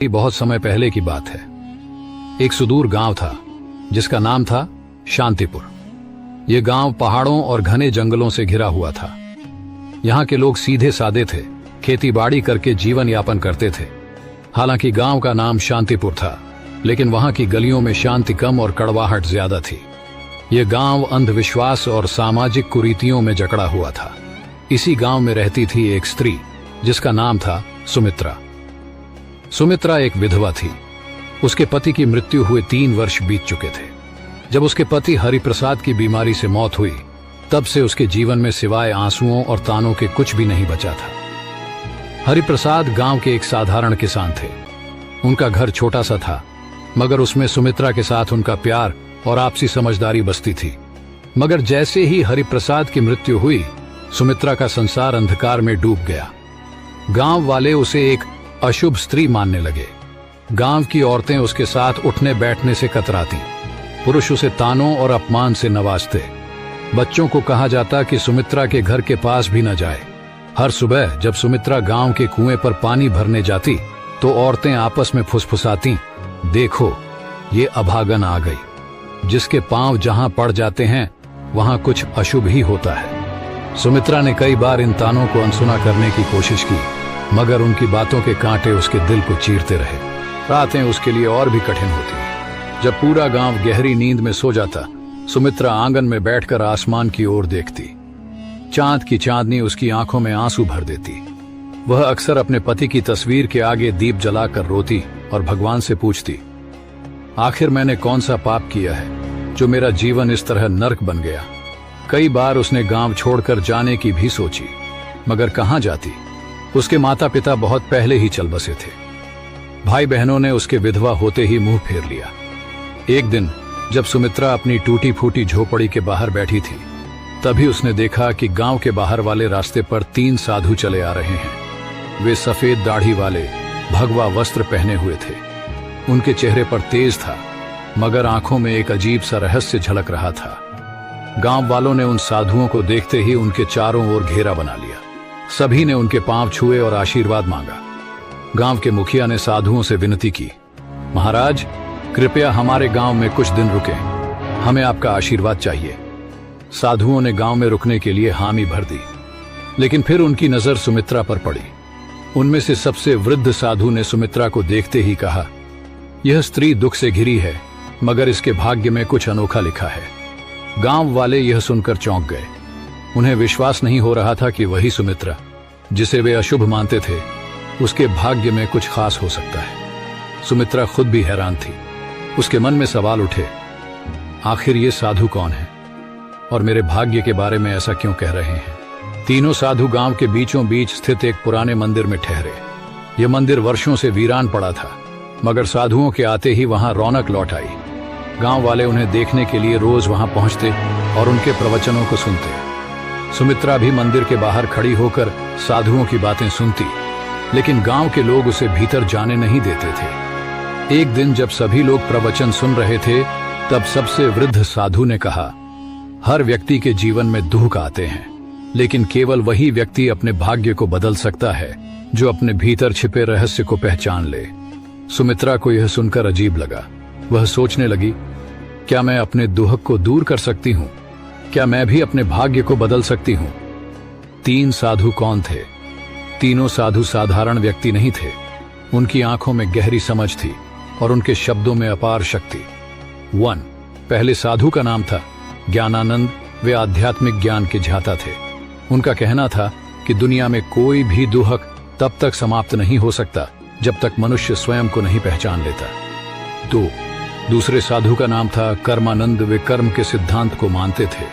ये बहुत समय पहले की बात है। एक सुदूर गांव था जिसका नाम था शांतिपुर। ये गांव पहाड़ों और घने जंगलों से घिरा हुआ था। यहाँ के लोग सीधे सादे थे, खेती बाड़ी करके जीवन यापन करते थे। हालांकि गांव का नाम शांतिपुर था, लेकिन वहां की गलियों में शांति कम और कड़वाहट ज्यादा थी। ये गांव अंधविश्वास और सामाजिक कुरीतियों में जकड़ा हुआ था। इसी गांव में रहती थी एक स्त्री जिसका नाम था सुमित्रा। सुमित्रा एक विधवा थी। उसके पति की मृत्यु हुए 3 वर्ष बीत चुके थे। जब उसके पति हरिप्रसाद की बीमारी से मौत हुई, तब से उसके जीवन में सिवाय आंसुओं और तानों के कुछ भी नहीं बचा था। हरिप्रसाद गांव के एक साधारण किसान थे। उनका घर छोटा सा था, मगर उसमें सुमित्रा के साथ उनका प्यार और आपसी समझदारी बसती थी। मगर जैसे ही हरिप्रसाद की मृत्यु हुई, सुमित्रा का संसार अंधकार में डूब गया। गांव वाले उसे एक अशुभ स्त्री मानने लगे। गांव की औरतें उसके साथ उठने बैठने से कतराती। पुरुष उसे तानों और अपमान से नवाजते। बच्चों को कहा जाता कि सुमित्रा के घर के पास भी न जाए। हर सुबह जब सुमित्रा गांव के कुएं पर पानी भरने जाती, तो औरतें आपस में फुसफुसाती, देखो ये अभागन आ गई, जिसके पांव जहां पड़ जाते हैं वहां कुछ अशुभ ही होता है। सुमित्रा ने कई बार इन तानों को अनसुना करने की कोशिश की, मगर उनकी बातों के कांटे उसके दिल को चीरते रहे। रातें उसके लिए और भी कठिन होती। जब पूरा गांव गहरी नींद में सो जाता, सुमित्रा आंगन में बैठकर आसमान की ओर देखती। चांद की चांदनी उसकी आंखों में आंसू भर देती। वह अक्सर अपने पति की तस्वीर के आगे दीप जलाकर रोती और भगवान से पूछती, आखिर मैंने कौन सा पाप किया है जो मेरा जीवन इस तरह नर्क बन गया। कई बार उसने गांव छोड़कर जाने की भी सोची, मगर कहां जाती। उसके माता पिता बहुत पहले ही चल बसे थे। भाई बहनों ने उसके विधवा होते ही मुंह फेर लिया। एक दिन जब सुमित्रा अपनी टूटी फूटी झोपड़ी के बाहर बैठी थी, तभी उसने देखा कि गांव के बाहर वाले रास्ते पर 3 साधु चले आ रहे हैं। वे सफेद दाढ़ी वाले, भगवा वस्त्र पहने हुए थे। उनके चेहरे पर तेज था, मगर आंखों में एक अजीब सा रहस्य झलक रहा था। गांव वालों ने उन साधुओं को देखते ही उनके चारों ओर घेरा बना लिया। सभी ने उनके पांव छुए और आशीर्वाद मांगा। गांव के मुखिया ने साधुओं से विनती की, महाराज कृपया हमारे गांव में कुछ दिन रुकें, हमें आपका आशीर्वाद चाहिए। साधुओं ने गांव में रुकने के लिए हामी भर दी, लेकिन फिर उनकी नजर सुमित्रा पर पड़ी। उनमें से सबसे वृद्ध साधु ने सुमित्रा को देखते ही कहा, यह स्त्री दुख से घिरी है, मगर इसके भाग्य में कुछ अनोखा लिखा है। गांव वाले यह सुनकर चौंक गए। उन्हें विश्वास नहीं हो रहा था कि वही सुमित्रा, जिसे वे अशुभ मानते थे, उसके भाग्य में कुछ खास हो सकता है। सुमित्रा खुद भी हैरान थी। उसके मन में सवाल उठे, आखिर ये साधु कौन है और मेरे भाग्य के बारे में ऐसा क्यों कह रहे हैं। तीनों साधु गांव के बीचों बीच स्थित एक पुराने मंदिर में ठहरे। यह मंदिर वर्षों से वीरान पड़ा था, मगर साधुओं के आते ही वहां रौनक लौट आई। गांव वाले उन्हें देखने के लिए रोज वहां पहुंचते और उनके प्रवचनों को सुनते। सुमित्रा भी मंदिर के बाहर खड़ी होकर साधुओं की बातें सुनती, लेकिन गांव के लोग उसे भीतर जाने नहीं देते थे। एक दिन जब सभी लोग प्रवचन सुन रहे थे, तब सबसे वृद्ध साधु ने कहा, हर व्यक्ति के जीवन में दुख आते हैं, लेकिन केवल वही व्यक्ति अपने भाग्य को बदल सकता है जो अपने भीतर छिपे रहस्य को पहचान ले। सुमित्रा को यह सुनकर अजीब लगा। वह सोचने लगी, क्या मैं अपने दुख को दूर कर सकती हूँ? क्या मैं भी अपने भाग्य को बदल सकती हूँ? 3 साधु कौन थे? तीनों साधु साधारण व्यक्ति नहीं थे। उनकी आंखों में गहरी समझ थी और उनके शब्दों में अपार शक्ति। 1 पहले साधु का नाम था ज्ञानानंद। वे आध्यात्मिक ज्ञान के झाता थे। उनका कहना था कि दुनिया में कोई भी दुख तब तक समाप्त नहीं हो सकता जब तक मनुष्य स्वयं को नहीं पहचान लेता। 2 दूसरे साधु का नाम था कर्मानंद। वे कर्म के सिद्धांत को मानते थे।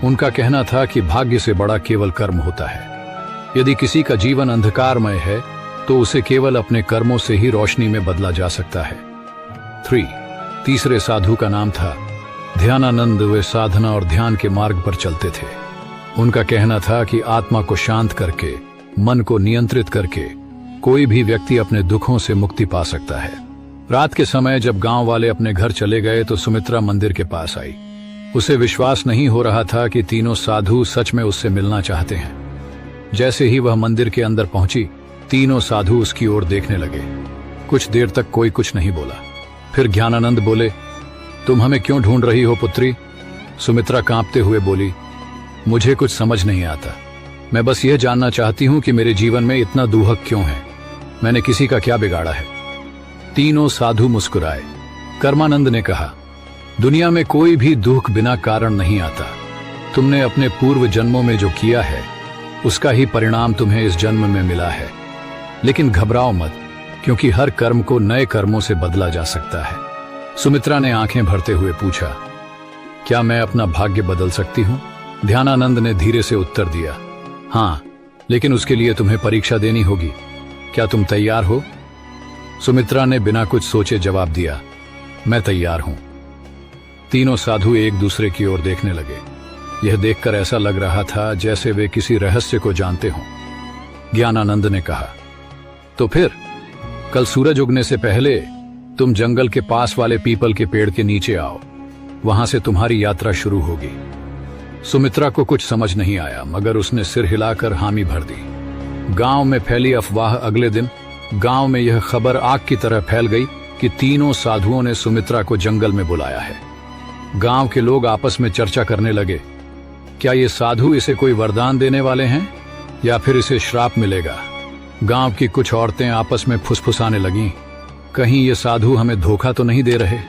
उनका कहना था कि भाग्य से बड़ा केवल कर्म होता है। यदि किसी का जीवन अंधकारमय है, तो उसे केवल अपने कर्मों से ही रोशनी में बदला जा सकता है। 3 तीसरे साधु का नाम था ध्यानानंद। वे साधना और ध्यान के मार्ग पर चलते थे। उनका कहना था कि आत्मा को शांत करके, मन को नियंत्रित करके कोई भी व्यक्ति अपने दुखों से मुक्ति पा सकता है। रात के समय जब गांव वाले अपने घर चले गए, तो सुमित्रा मंदिर के पास आई। उसे विश्वास नहीं हो रहा था कि तीनों साधु सच में उससे मिलना चाहते हैं। जैसे ही वह मंदिर के अंदर पहुंची, तीनों साधु उसकी ओर देखने लगे। कुछ देर तक कोई कुछ नहीं बोला। फिर ज्ञानानंद बोले, तुम हमें क्यों ढूंढ रही हो पुत्री? सुमित्रा कांपते हुए बोली, मुझे कुछ समझ नहीं आता। मैं बस यह जानना चाहती हूं कि मेरे जीवन में इतना दुहक क्यों है। मैंने किसी का क्या बिगाड़ा है? तीनों साधु मुस्कुराए। कर्मानंद ने कहा, दुनिया में कोई भी दुख बिना कारण नहीं आता। तुमने अपने पूर्व जन्मों में जो किया है उसका ही परिणाम तुम्हें इस जन्म में मिला है। लेकिन घबराओ मत, क्योंकि हर कर्म को नए कर्मों से बदला जा सकता है। सुमित्रा ने आंखें भरते हुए पूछा, क्या मैं अपना भाग्य बदल सकती हूं? ध्यानानंद ने धीरे से उत्तर दिया, हाँ, लेकिन उसके लिए तुम्हें परीक्षा देनी होगी। क्या तुम तैयार हो? सुमित्रा ने बिना कुछ सोचे जवाब दिया, मैं तैयार हूं। तीनों साधु एक दूसरे की ओर देखने लगे। यह देखकर ऐसा लग रहा था जैसे वे किसी रहस्य को जानते हों। ज्ञानानंद ने कहा, तो फिर कल सूरज उगने से पहले तुम जंगल के पास वाले पीपल के पेड़ के नीचे आओ। वहां से तुम्हारी यात्रा शुरू होगी। सुमित्रा को कुछ समझ नहीं आया, मगर उसने सिर हिलाकर हामी भर दी। गांव में फैली अफवाह। अगले दिन गांव में यह खबर आग की तरह फैल गई कि तीनों साधुओं ने सुमित्रा को जंगल में बुलाया है। गांव के लोग आपस में चर्चा करने लगे, क्या ये साधु इसे कोई वरदान देने वाले हैं या फिर इसे श्राप मिलेगा? गांव की कुछ औरतें आपस में फुसफुसाने लगीं, कहीं ये साधु हमें धोखा तो नहीं दे रहे।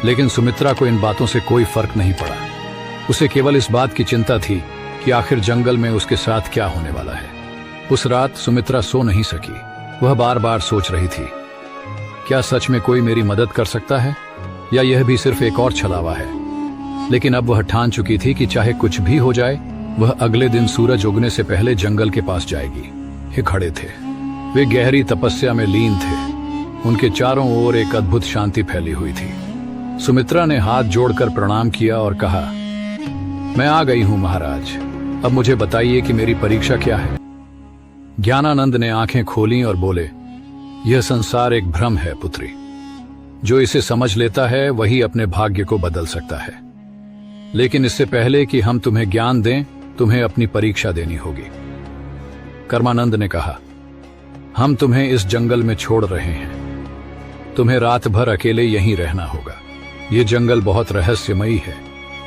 लेकिन सुमित्रा को इन बातों से कोई फर्क नहीं पड़ा। उसे केवल इस बात की चिंता थी कि आखिर जंगल में उसके साथ क्या होने वाला है। उस रात सुमित्रा सो नहीं सकी। वह बार बार सोच रही थी, क्या सच में कोई मेरी मदद कर सकता है या यह भी सिर्फ एक और छलावा है? लेकिन अब वह ठान चुकी थी कि चाहे कुछ भी हो जाए, वह अगले दिन सूरज उगने से पहले जंगल के पास जाएगी। ये खड़े थे, वे गहरी तपस्या में लीन थे। उनके चारों ओर एक अद्भुत शांति फैली हुई थी। सुमित्रा ने हाथ जोड़कर प्रणाम किया और कहा, मैं आ गई हूं महाराज, अब मुझे बताइए कि मेरी परीक्षा क्या है? ज्ञानानंद ने आंखें खोलीं और बोले, यह संसार एक भ्रम है पुत्री। जो इसे समझ लेता है वही अपने भाग्य को बदल सकता है। लेकिन इससे पहले कि हम तुम्हें ज्ञान दें, तुम्हें अपनी परीक्षा देनी होगी। कर्मानंद ने कहा, हम तुम्हें इस जंगल में छोड़ रहे हैं। तुम्हें रात भर अकेले यहीं रहना होगा। ये जंगल बहुत रहस्यमयी है।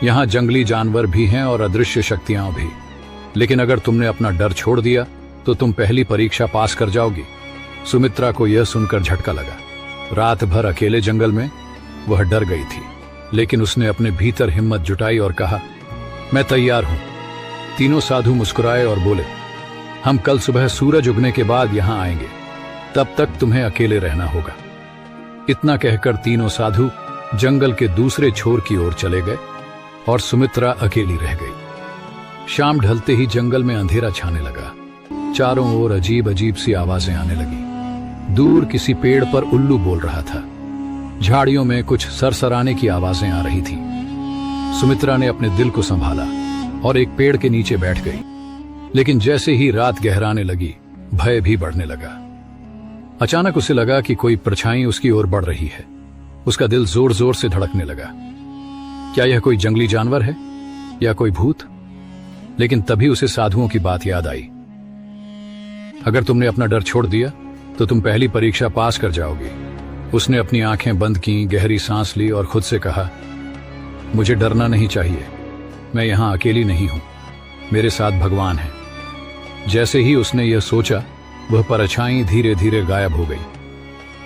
यहाँ जंगली जानवर भी हैं और अदृश्य शक्तियां भी। लेकिन अगर तुमने अपना डर छोड़ दिया तो तुम पहली परीक्षा पास कर जाओगी। सुमित्रा को यह सुनकर झटका लगा। रात भर अकेले जंगल में वह डर गई थी, लेकिन उसने अपने भीतर हिम्मत जुटाई और कहा, मैं तैयार हूं। तीनों साधु मुस्कुराए और बोले, हम कल सुबह सूरज उगने के बाद यहां आएंगे। तब तक तुम्हें अकेले रहना होगा। इतना कहकर तीनों साधु जंगल के दूसरे छोर की ओर चले गए और सुमित्रा अकेली रह गई। शाम ढलते ही जंगल में अंधेरा छाने लगा। चारों ओर अजीब अजीब सी आवाजें आने लगी। दूर किसी पेड़ पर उल्लू बोल रहा था। झाड़ियों में कुछ सरसराने की आवाजें आ रही थी। सुमित्रा ने अपने दिल को संभाला और एक पेड़ के नीचे बैठ गई। लेकिन जैसे ही रात गहराने लगी, भय भी बढ़ने लगा। अचानक उसे लगा कि कोई परछाई उसकी ओर बढ़ रही है। उसका दिल जोर जोर से धड़कने लगा। क्या यह कोई जंगली जानवर है या कोई भूत? लेकिन तभी उसे साधुओं की बात याद आई। अगर तुमने अपना डर छोड़ दिया तो तुम पहली परीक्षा पास कर जाओगी। उसने अपनी आंखें बंद की, गहरी सांस ली और खुद से कहा, मुझे डरना नहीं चाहिए। मैं यहां अकेली नहीं हूं, मेरे साथ भगवान है। जैसे ही उसने यह सोचा, वह परछाई धीरे धीरे गायब हो गई।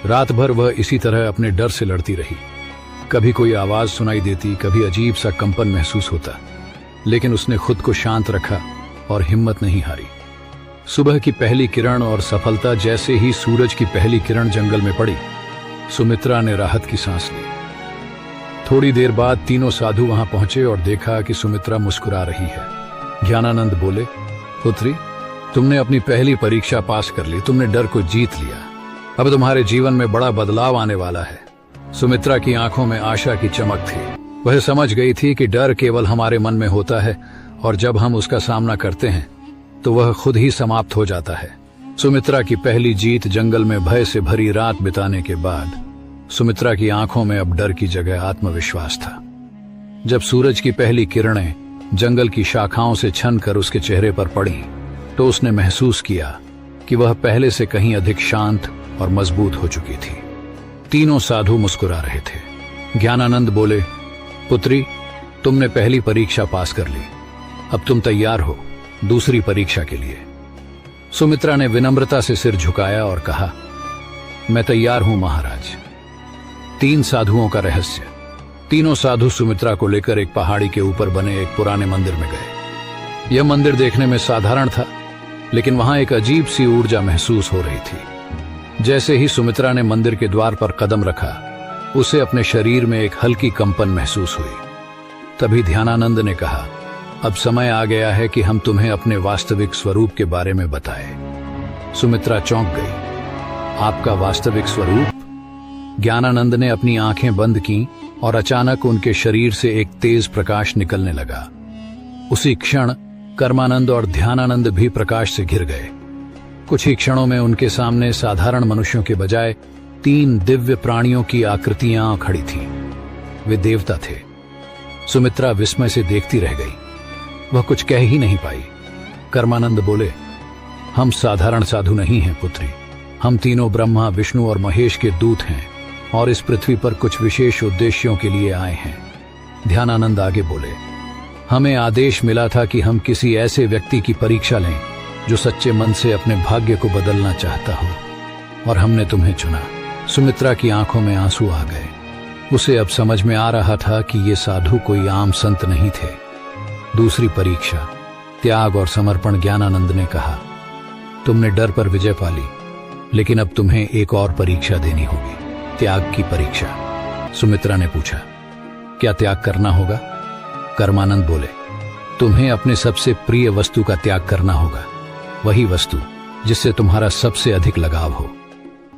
रात भर वह इसी तरह अपने डर से लड़ती रही। कभी कोई आवाज सुनाई देती, कभी अजीब सा कंपन महसूस होता, लेकिन उसने खुद को शांत रखा और हिम्मत नहीं हारी। सुबह की पहली किरण और सफलता। जैसे ही सूरज की पहली किरण जंगल में पड़ी, सुमित्रा ने राहत की सांस ली। थोड़ी देर बाद तीनों साधु वहां पहुंचे और देखा कि सुमित्रा मुस्कुरा रही है। ज्ञानानंद बोले, पुत्री, तुमने अपनी पहली परीक्षा पास कर ली। तुमने डर को जीत लिया। अब तुम्हारे जीवन में बड़ा बदलाव आने वाला है। सुमित्रा की आंखों में आशा की चमक थी। वह समझ गई थी कि डर केवल हमारे मन में होता है और जब हम उसका सामना करते हैं तो वह खुद ही समाप्त हो जाता है। सुमित्रा की पहली जीत जंगल में भय से भरी रात बिताने के बाद सुमित्रा की आंखों में अब डर की जगह आत्मविश्वास था। जब सूरज की पहली किरणें जंगल की शाखाओं से छनकर उसके चेहरे पर पड़ी तो उसने महसूस किया कि वह पहले से कहीं अधिक शांत और मजबूत हो चुकी थी। तीनों साधु मुस्कुरा रहे थे। ज्ञानानंद बोले, पुत्री, तुमने पहली परीक्षा पास कर ली, अब तुम तैयार हो दूसरी परीक्षा के लिए। सुमित्रा ने विनम्रता से सिर झुकाया और कहा, मैं तैयार हूं महाराज। 3 साधुओं का रहस्य। तीनों साधु सुमित्रा को लेकर एक पहाड़ी के ऊपर बने एक पुराने मंदिर में गए। यह मंदिर देखने में साधारण था, लेकिन वहां एक अजीब सी ऊर्जा महसूस हो रही थी। जैसे ही सुमित्रा ने मंदिर के द्वार पर कदम रखा, उसे अपने शरीर में एक हल्की कंपन महसूस हुई। तभी ध्यानानंद ने कहा, अब समय आ गया है कि हम तुम्हें अपने वास्तविक स्वरूप के बारे में बताएं। सुमित्रा चौंक गई। आपका वास्तविक स्वरूप? ज्ञानानंद ने अपनी आंखें बंद की और अचानक उनके शरीर से एक तेज प्रकाश निकलने लगा। उसी क्षण कर्मानंद और ध्यानानंद भी प्रकाश से घिर गए। कुछ ही क्षणों में उनके सामने साधारण मनुष्यों के बजाय 3 दिव्य प्राणियों की आकृतियां खड़ी थीं। वे देवता थे। सुमित्रा विस्मय से देखती रह गई। वह कुछ कह ही नहीं पाई। कर्मानंद बोले, हम साधारण साधु नहीं हैं पुत्री, हम तीनों ब्रह्मा, विष्णु और महेश के दूत हैं और इस पृथ्वी पर कुछ विशेष उद्देश्यों के लिए आए हैं। ध्यानानंद आगे बोले, हमें आदेश मिला था कि हम किसी ऐसे व्यक्ति की परीक्षा लें जो सच्चे मन से अपने भाग्य को बदलना चाहता हो, और हमने तुम्हें चुना। सुमित्रा की आंखों में आंसू आ गए। उसे अब समझ में आ रहा था कि ये साधु कोई आम संत नहीं थे। दूसरी परीक्षा, त्याग और समर्पण। ज्ञानानंद ने कहा, तुमने डर पर विजय पा ली, लेकिन अब तुम्हें एक और परीक्षा देनी होगी, त्याग की परीक्षा। सुमित्रा ने पूछा, क्या त्याग करना होगा? कर्मानंद बोले, तुम्हें अपने सबसे प्रिय वस्तु का त्याग करना होगा, वही वस्तु जिससे तुम्हारा सबसे अधिक लगाव हो।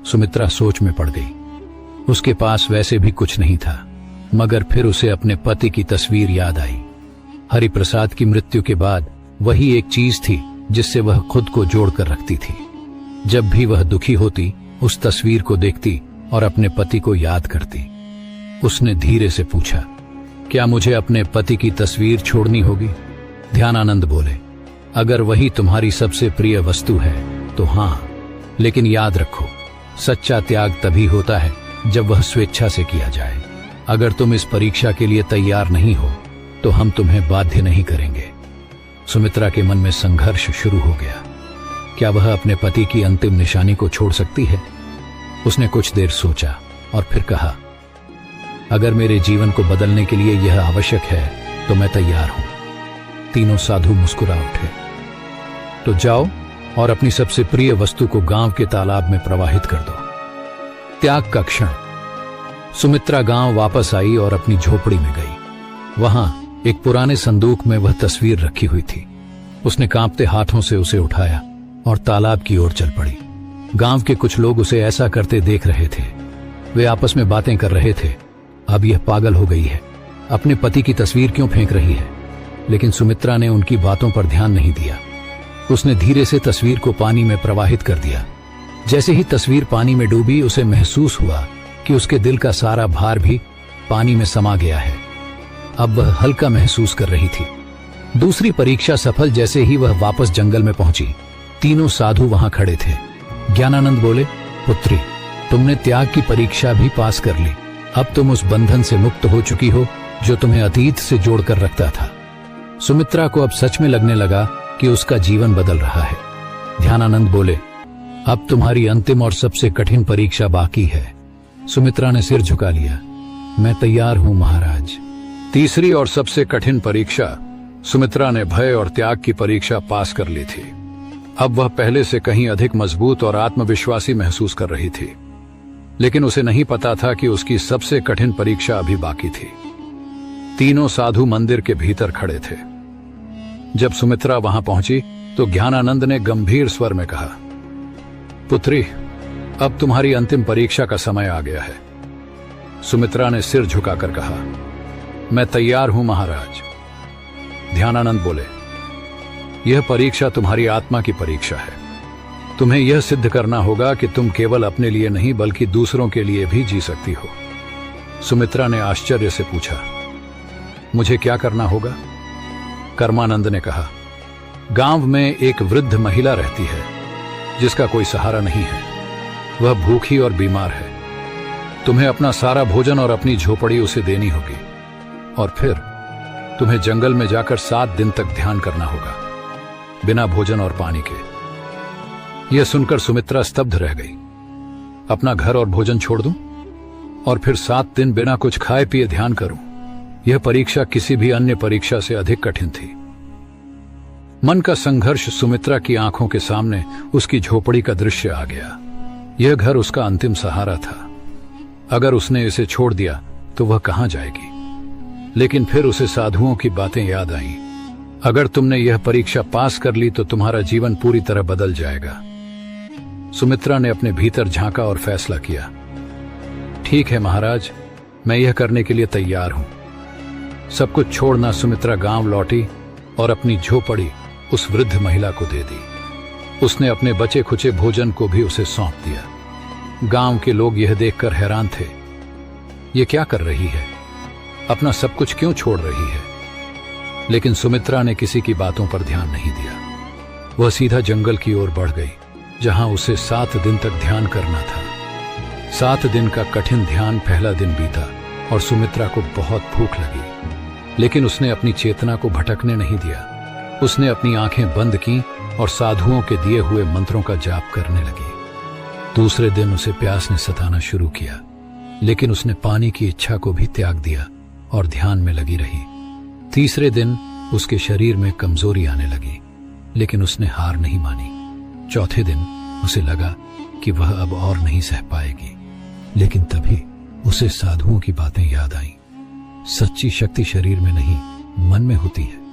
सुमित्रा सोच में पड़ गई। उसके पास वैसे भी कुछ नहीं था, मगर फिर उसे अपने पति की तस्वीर याद आई। हरिप्रसाद की मृत्यु के बाद वही एक चीज थी जिससे वह खुद को जोड़कर रखती थी। जब भी वह दुखी होती, उस तस्वीर को देखती और अपने पति को याद करती। उसने धीरे से पूछा, क्या मुझे अपने पति की तस्वीर छोड़नी होगी? ध्यानानंद बोले, अगर वही तुम्हारी सबसे प्रिय वस्तु है तो हाँ, लेकिन याद रखो, सच्चा त्याग तभी होता है जब वह स्वेच्छा से किया जाए। अगर तुम इस परीक्षा के लिए तैयार नहीं हो तो हम तुम्हें बाध्य नहीं करेंगे। सुमित्रा के मन में संघर्ष शुरू हो गया। क्या वह अपने पति की अंतिम निशानी को छोड़ सकती है? उसने कुछ देर सोचा और फिर कहा, अगर मेरे जीवन को बदलने के लिए यह आवश्यक है तो मैं तैयार हूं। तीनों साधु मुस्कुरा उठे। तो जाओ और अपनी सबसे प्रिय वस्तु को गांव के तालाब में प्रवाहित कर दो। त्याग का क्षण। सुमित्रा गांव वापस आई और अपनी झोपड़ी में गई। वहां एक पुराने संदूक में वह तस्वीर रखी हुई थी। उसने कांपते हाथों से उसे उठाया और तालाब की ओर चल पड़ी। गांव के कुछ लोग उसे ऐसा करते देख रहे थे। वे आपस में बातें कर रहे थे, अब यह पागल हो गई है, अपने पति की तस्वीर क्यों फेंक रही है? लेकिन सुमित्रा ने उनकी बातों पर ध्यान नहीं दिया। उसने धीरे से तस्वीर को पानी में प्रवाहित कर दिया। जैसे ही तस्वीर पानी में डूबी, उसे महसूस हुआ कि उसके दिल का सारा भार भी पानी में समा गया है। अब वह हल्का महसूस कर रही थी। दूसरी परीक्षा सफल। जैसे ही वह वापस जंगल में पहुंची, तीनों साधु वहां खड़े थे। ज्ञानानंद बोले, पुत्री, तुमने त्याग की परीक्षा भी पास कर ली। अब तुम उस बंधन से मुक्त हो चुकी हो जो तुम्हें अतीत से जोड़कर रखता था। सुमित्रा को अब सच में लगने लगा कि उसका जीवन बदल रहा है। ध्यानानंद बोले, अब तुम्हारी अंतिम और सबसे कठिन परीक्षा बाकी है। सुमित्रा ने सिर झुका लिया। मैं तैयार हूं महाराज। तीसरी और सबसे कठिन परीक्षा। सुमित्रा ने भय और त्याग की परीक्षा पास कर ली थी। अब वह पहले से कहीं अधिक मजबूत और आत्मविश्वासी महसूस कर रही थी, लेकिन उसे नहीं पता था कि उसकी सबसे कठिन परीक्षा अभी बाकी थी। तीनों साधु मंदिर के भीतर खड़े थे। जब सुमित्रा वहां पहुंची तो ज्ञानानंद ने गंभीर स्वर में कहा, पुत्री, अब तुम्हारी अंतिम परीक्षा का समय आ गया है। सुमित्रा ने सिर झुकाकर कहा, मैं तैयार हूं महाराज। ध्यानानंद बोले, यह परीक्षा तुम्हारी आत्मा की परीक्षा है। तुम्हें यह सिद्ध करना होगा कि तुम केवल अपने लिए नहीं बल्कि दूसरों के लिए भी जी सकती हो। सुमित्रा ने आश्चर्य से पूछा, मुझे क्या करना होगा? कर्मानंद ने कहा, गांव में एक वृद्ध महिला रहती है जिसका कोई सहारा नहीं है। वह भूखी और बीमार है। तुम्हें अपना सारा भोजन और अपनी झोपड़ी उसे देनी होगी, और फिर तुम्हें जंगल में जाकर 7 दिन तक ध्यान करना होगा, बिना भोजन और पानी के। यह सुनकर सुमित्रा स्तब्ध रह गई। अपना घर और भोजन छोड़ दूं और फिर 7 दिन बिना कुछ खाए पिए ध्यान करूं? यह परीक्षा किसी भी अन्य परीक्षा से अधिक कठिन थी। मन का संघर्ष सुमित्रा की आंखों के सामने उसकी झोपड़ी का दृश्य आ गया। यह घर उसका अंतिम सहारा था। अगर उसने इसे छोड़ दिया तो वह कहां जाएगी? लेकिन फिर उसे साधुओं की बातें याद आईं। अगर तुमने यह परीक्षा पास कर ली तो तुम्हारा जीवन पूरी तरह बदल जाएगा। सुमित्रा ने अपने भीतर झांका और फैसला किया, ठीक है महाराज, मैं यह करने के लिए तैयार हूं। सब कुछ छोड़ना सुमित्रा गांव लौटी और अपनी झोपड़ी उस वृद्ध महिला को दे दी। उसने अपने बचे खुचे भोजन को भी उसे सौंप दिया। गांव के लोग यह देखकर हैरान थे। ये क्या कर रही है? अपना सब कुछ क्यों छोड़ रही है? लेकिन सुमित्रा ने किसी की बातों पर ध्यान नहीं दिया। वह सीधा जंगल की ओर बढ़ गई, जहां उसे 7 दिन तक ध्यान करना था। 7 दिन का कठिन ध्यान पहला दिन बीता और सुमित्रा को बहुत भूख लगी, लेकिन उसने अपनी चेतना को भटकने नहीं दिया। उसने अपनी आंखें बंद की और साधुओं के दिए हुए मंत्रों का जाप करने लगी। दूसरे दिन उसे प्यास ने सताना शुरू किया, लेकिन उसने पानी की इच्छा को भी त्याग दिया और ध्यान में लगी रही। तीसरे दिन उसके शरीर में कमजोरी आने लगी, लेकिन उसने हार नहीं मानी। चौथे दिन उसे लगा कि वह अब और नहीं सह पाएगी, लेकिन तभी उसे साधुओं की बातें याद आईं। सच्ची शक्ति शरीर में नहीं, मन में होती है।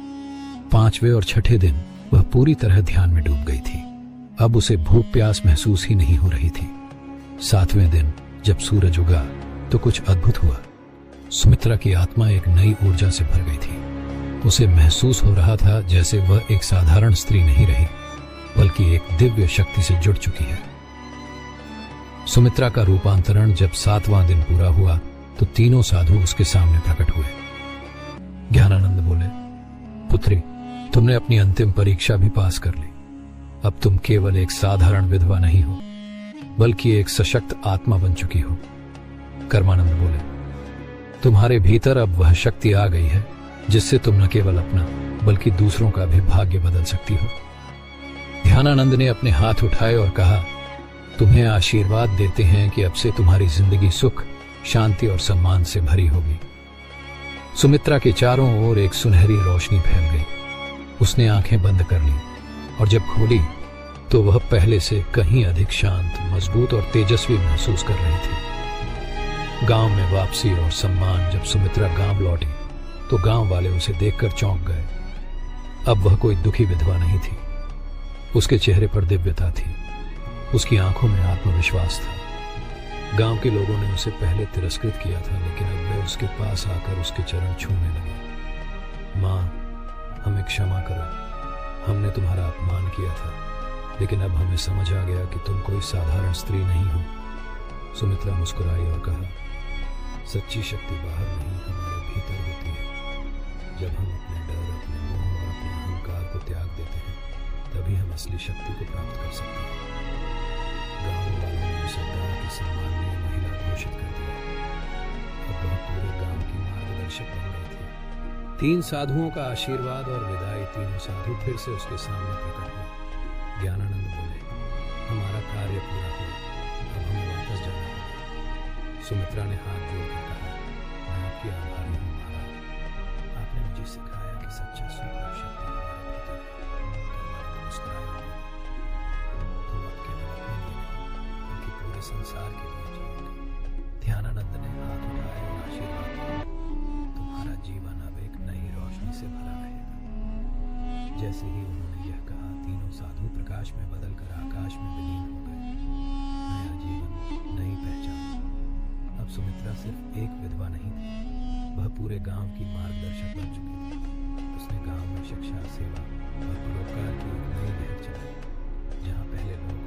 5वें और 6ठे दिन वह पूरी तरह ध्यान में डूब गई थी। अब उसे भूख प्यास महसूस ही नहीं हो रही थी। 7वें दिन जब सूरज उगा तो कुछ अद्भुत हुआ। सुमित्रा की आत्मा एक नई ऊर्जा से भर गई थी। उसे महसूस हो रहा था जैसे वह एक साधारण स्त्री नहीं रही, बल्कि एक दिव्य शक्ति से जुड़ चुकी है। सुमित्रा का रूपांतरण जब 7वां दिन पूरा हुआ तो तीनों साधु उसके सामने प्रकट हुए। ज्ञानानंद बोले, पुत्री, तुमने अपनी अंतिम परीक्षा भी पास कर ली। अब तुम केवल एक साधारण विधवा नहीं हो, बल्कि एक सशक्त आत्मा बन चुकी हो। कर्मानंद बोले, तुम्हारे भीतर अब वह शक्ति आ गई है जिससे तुम न केवल अपना बल्कि दूसरों का भी भाग्य बदल सकती हो। ध्यानानंद ने अपने हाथ उठाए और कहा, तुम्हें आशीर्वाद देते हैं कि अब से तुम्हारी जिंदगी सुख, शांति और सम्मान से भरी होगी। सुमित्रा के चारों ओर एक सुनहरी रोशनी फैल गई। उसने आंखें बंद कर ली और जब खोली तो वह पहले से कहीं अधिक शांत, मजबूत और तेजस्वी महसूस कर रही थी। गांव में वापसी और सम्मान। जब सुमित्रा गांव लौटी तो गांव वाले उसे देखकर चौंक गए। अब वह कोई दुखी विधवा नहीं थी। उसके चेहरे पर दिव्यता थी, उसकी आंखों में आत्मविश्वास था। गांव के लोगों ने उसे पहले तिरस्कृत किया था, लेकिन अब वे उसके पास आकर उसके चरण छूने लगे। मां, हमें क्षमा करो, हमने तुम्हारा अपमान किया था, लेकिन अब हमें समझ आ गया कि तुम कोई साधारण स्त्री नहीं हो। सुमित्रा मुस्कुराई और कहा, सच्ची शक्ति बाहर नहीं, हमारे भीतर होती है। जब हम अपने डर, अपने मोह और अपने अहंकार को त्याग देते हैं, तभी हम असली शक्ति को प्राप्त कर सकते हैं। गांव वालों ने उसे गांव की सम्माननीय महिला घोषित कर दिया। अब वह पूरे गांव की मार्गदर्शक बन गई थी। 3 साधुओं का आशीर्वाद और विदाई। तीनों साधु फिर से उसके सामने प्रकट हुए। ज्ञानानंद बोले, हमारा कार्य पूरा हुआ, अब हमें वापस जाना होगा। सुमित्रा ने हाथ जोड़कर कहा, मैं आपकी आभारी हूँ महाराज, आपने मुझे सिखाया कि सच्चा सुख और शक्ति हमारे भीतर है। मुस्कुराए और बोले, तुम अब केवल अपने लिए नहीं, बल्कि पूरे संसार के लिए जियोगे। ध्यानानंद ने हाथ उठाए और आशीर्वाद दिया, तुम्हारा जीवन अब एक नई रोशनी से भरा रहेगा। जैसे ही उन्होंने यह कहा, तीनों साधु प्रकाश में बदलकर आकाश में विलीन हो गए। नया जीवन, नई पहचान। अब सुमित्रा सिर्फ एक विधवा नहीं थी, वह पूरे गांव की मार्गदर्शक बन चुकी थी। उसने गांव में शिक्षा, सेवा और परोपकार की एक नई लहर चलाई। जहां पहले लोग